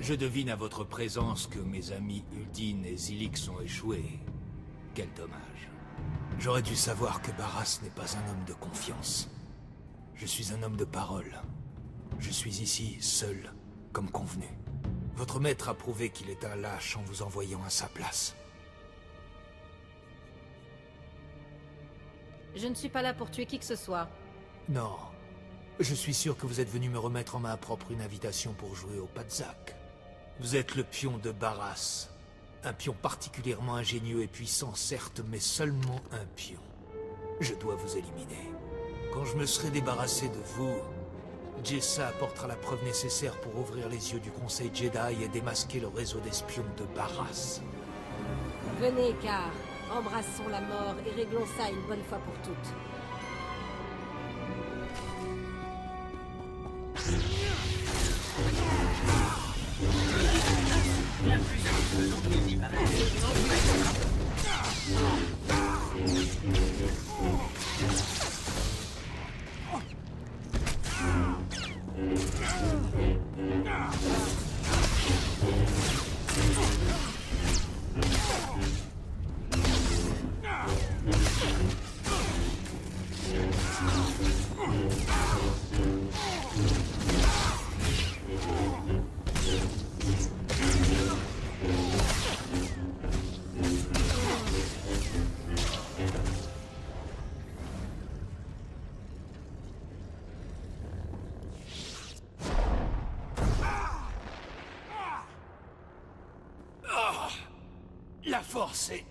Je devine à votre présence que mes amis Uldin et Zilix ont échoué. Quel dommage. J'aurais dû savoir que Barras n'est pas un homme de confiance. Je suis un homme de parole. Je suis ici, seul, comme convenu. Votre maître a prouvé qu'il est un lâche en vous envoyant à sa place. Je ne suis pas là pour tuer qui que ce soit. Non. Je suis sûr que vous êtes venu me remettre en main propre une invitation pour jouer au Padzak. Vous êtes le pion de Barras. Un pion particulièrement ingénieux et puissant, certes, mais seulement un pion. Je dois vous éliminer. Quand je me serai débarrassé de vous, Jessa apportera la preuve nécessaire pour ouvrir les yeux du Conseil Jedi et démasquer le réseau d'espions de Barras. Venez, Car. Embrassons la mort et réglons ça une bonne fois pour toutes. La force est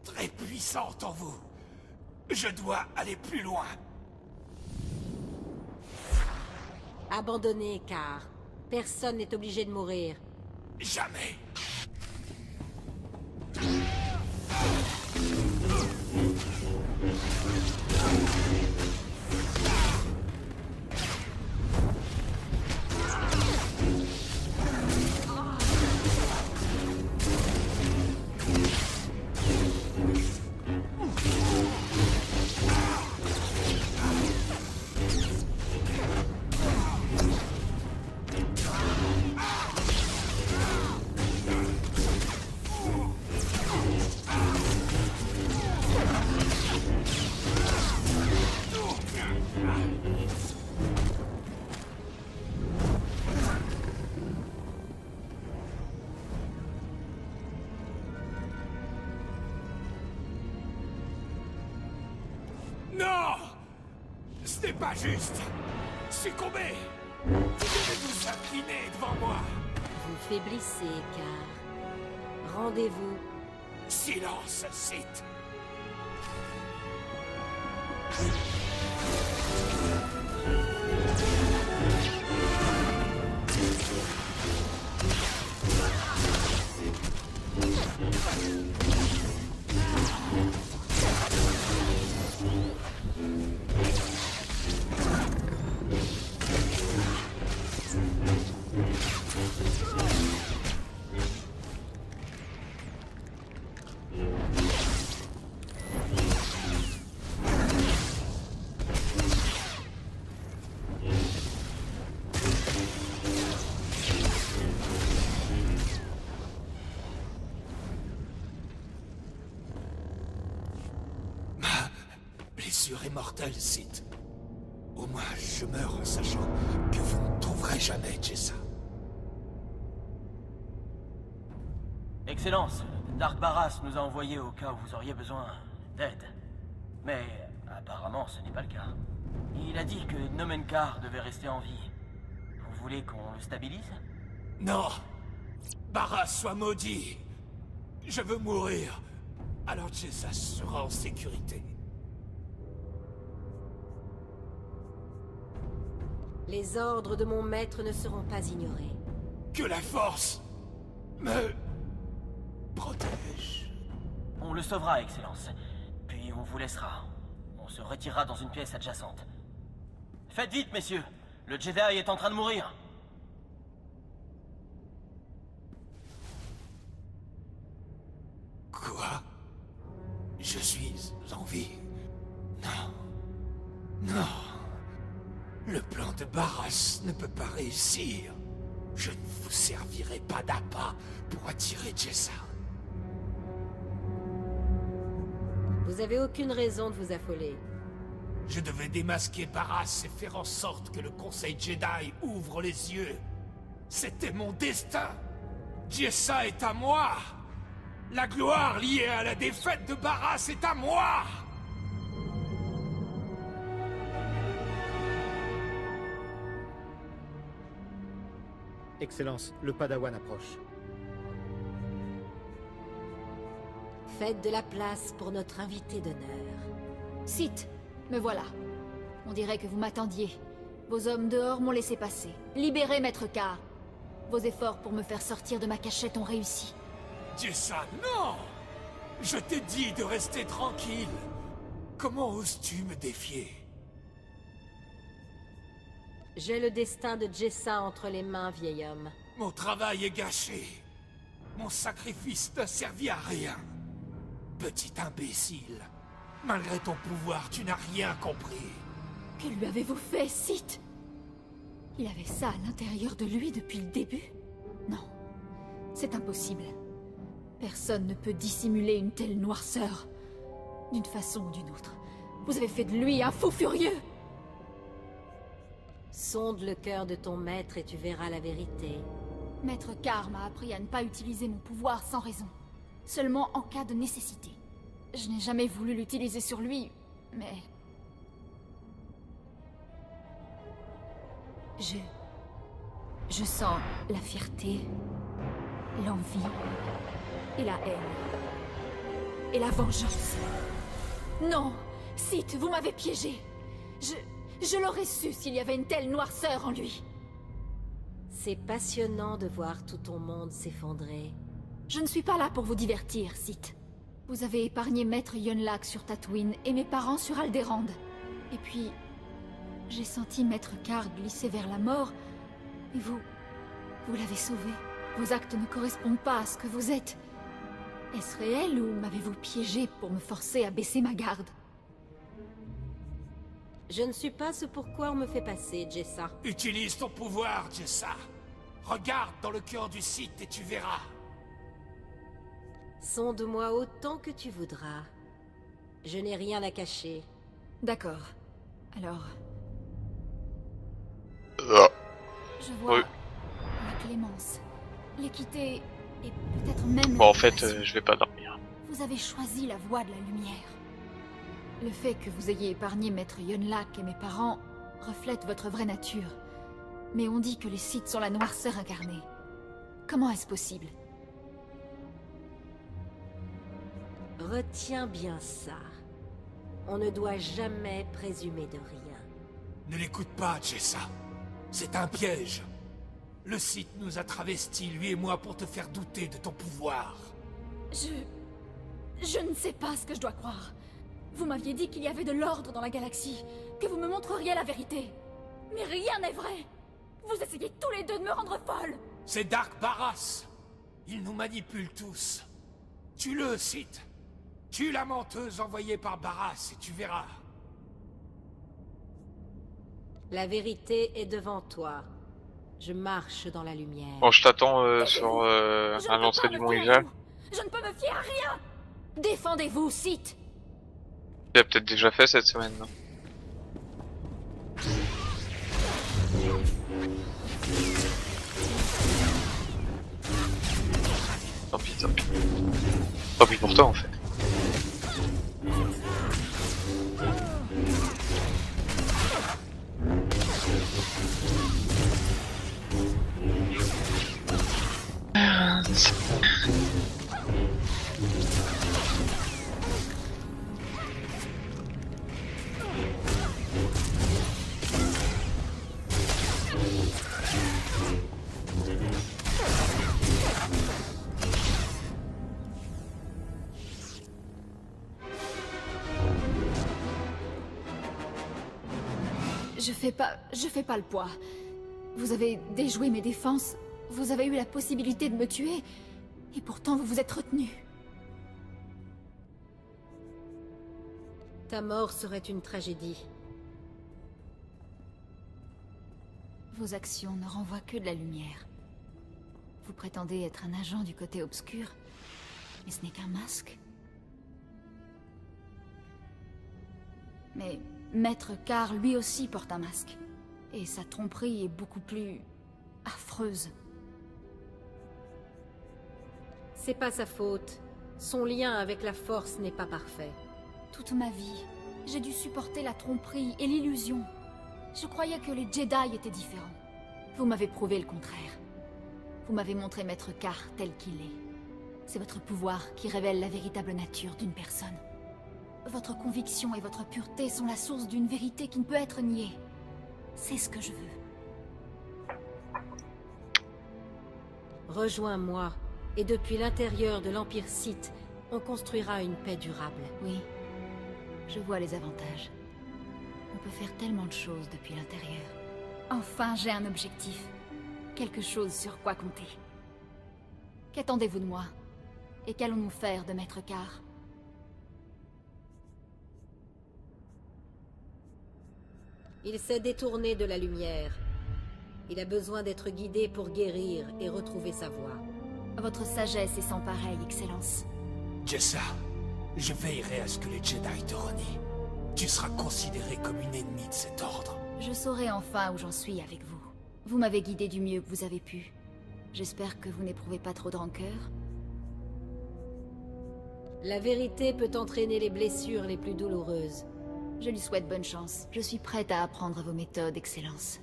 très puissante en vous. Je dois aller plus loin. Abandonnez, Car. Personne n'est obligé de mourir. Jamais. Non! Ce n'est pas juste! Succombez! Vous devez vous incliner devant moi! Vous faiblissez, Car. Rendez-vous. Silence, Sith! Blessure est mortelle, Sith. Au moins, je meurs en sachant que vous ne trouverez jamais Jessa. Excellence, Dark Barras nous a envoyés au cas où vous auriez besoin d'aide. Mais apparemment, ce n'est pas le cas. Il a dit que Nomenkar devait rester en vie. Vous voulez qu'on le stabilise? Non! Barras soit maudit! Je veux mourir. Alors Jessa sera en sécurité. Les ordres de mon maître ne seront pas ignorés. Que la force me protège. On le sauvera, Excellence. Puis on vous laissera. On se retirera dans une pièce adjacente. Faites vite, messieurs! Le Jedi est en train de mourir! Quoi? Je suis en vie? Non. Non. Le plan de Barras ne peut pas réussir. Je ne vous servirai pas d'appât pour attirer Jessa. Vous avez aucune raison de vous affoler. Je devais démasquer Barras et faire en sorte que le Conseil Jedi ouvre les yeux. C'était mon destin. Jessa est à moi. La gloire liée à la défaite de Barras est à moi. Excellence, le Padawan approche. Faites de la place pour notre invité d'honneur. Sith, me voilà. On dirait que vous m'attendiez. Vos hommes dehors m'ont laissé passer. Libérez Maître Carr. Vos efforts pour me faire sortir de ma cachette ont réussi. Jessa, non! Je t'ai dit de rester tranquille. Comment oses-tu me défier? J'ai le destin de Jessa entre les mains, vieil homme. Mon travail est gâché. Mon sacrifice n'a servi à rien. Petit imbécile. Malgré ton pouvoir, tu n'as rien compris. Que lui avez-vous fait, Sith? Il avait ça à l'intérieur de lui depuis le début? Non, c'est impossible. Personne ne peut dissimuler une telle noirceur. D'une façon ou d'une autre. Vous avez fait de lui un fou furieux! Sonde le cœur de ton maître et tu verras la vérité. Maître Carr m'a appris à ne pas utiliser mon pouvoir sans raison. Seulement en cas de nécessité. Je n'ai jamais voulu l'utiliser sur lui, mais... Je sens la fierté, l'envie, et la haine. Et la vengeance. Non! Sith, vous m'avez piégé! Je l'aurais su s'il y avait une telle noirceur en lui. C'est passionnant de voir tout ton monde s'effondrer. Je ne suis pas là pour vous divertir, Sith. Vous avez épargné Maître Yonlak sur Tatooine et mes parents sur Alderaan. Et puis, j'ai senti Maître Carr glisser vers la mort, et vous l'avez sauvé. Vos actes ne correspondent pas à ce que vous êtes. Est-ce réel ou m'avez-vous piégé pour me forcer à baisser ma garde? Je ne suis pas ce pourquoi on me fait passer, Jessa. Utilise ton pouvoir, Jessa. Regarde dans le cœur du Sith et tu verras. Sonde-moi autant que tu voudras. Je n'ai rien à cacher. D'accord. Alors... Ah, Je vois oui. la clémence, l'équité et peut-être même... Bon, la en fait, compassion. je vais pas dormir. Vous avez choisi la voie de la lumière. Le fait que vous ayez épargné Maître Yonlak et mes parents reflète votre vraie nature. Mais on dit que les Sith sont la noirceur incarnée. Comment est-ce possible? Retiens bien ça. On ne doit jamais présumer de rien. Ne l'écoute pas, Jessa. C'est un piège. Le Sith nous a travestis, lui et moi, pour te faire douter de ton pouvoir. Je ne sais pas ce que je dois croire. Vous m'aviez dit qu'il y avait de l'ordre dans la galaxie, que vous me montreriez la vérité. Mais rien n'est vrai. Vous essayez tous les deux de me rendre folle. C'est Dark Barras. Il nous manipule tous. Tue-le, Sith. Tue la menteuse envoyée par Barras et tu verras. La vérité est devant toi. Je marche dans la lumière. Bon, je t'attends sur Je ne à peux l'entrée pas du me Mont fier à Ijal. vous. Je ne peux me fier à rien. Défendez-vous, Sith. Tu l'as peut-être déjà fait cette semaine, non? Tant pis, tant pis. Tant pis pour toi, en fait. Je fais pas le poids. Vous avez déjoué mes défenses, vous avez eu la possibilité de me tuer, et pourtant vous vous êtes retenu. Ta mort serait une tragédie. Vos actions ne renvoient que de la lumière. Vous prétendez être un agent du côté obscur, mais ce n'est qu'un masque. Mais Maître Carr, lui aussi, porte un masque. Et sa tromperie est beaucoup plus... affreuse. C'est pas sa faute. Son lien avec la Force n'est pas parfait. Toute ma vie, j'ai dû supporter la tromperie et l'illusion. Je croyais que les Jedi étaient différents. Vous m'avez prouvé le contraire. Vous m'avez montré Maître Carr tel qu'il est. C'est votre pouvoir qui révèle la véritable nature d'une personne. Votre conviction et votre pureté sont la source d'une vérité qui ne peut être niée. C'est ce que je veux. Rejoins-moi, et depuis l'intérieur de l'Empire Sith, on construira une paix durable. Oui, je vois les avantages. On peut faire tellement de choses depuis l'intérieur. Enfin, j'ai un objectif. Quelque chose sur quoi compter. Qu'attendez-vous de moi? Et qu'allons-nous faire de Maître Carr? Il s'est détourné de la lumière. Il a besoin d'être guidé pour guérir et retrouver sa voie. Votre sagesse est sans pareille, Excellence. Jessa, je veillerai à ce que les Jedi te renient. Tu seras considérée comme une ennemie de cet ordre. Je saurai enfin où j'en suis avec vous. Vous m'avez guidé du mieux que vous avez pu. J'espère que vous n'éprouvez pas trop de rancœur. La vérité peut entraîner les blessures les plus douloureuses. Je lui souhaite bonne chance. Je suis prête à apprendre vos méthodes, Excellence.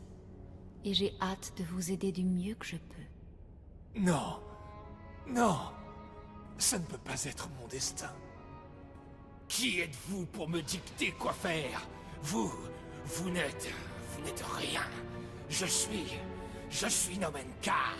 Et j'ai hâte de vous aider du mieux que je peux. Non. Non. Ça ne peut pas être mon destin. Qui êtes-vous pour me dicter quoi faire? Vous n'êtes rien. Je suis Nomen Carr.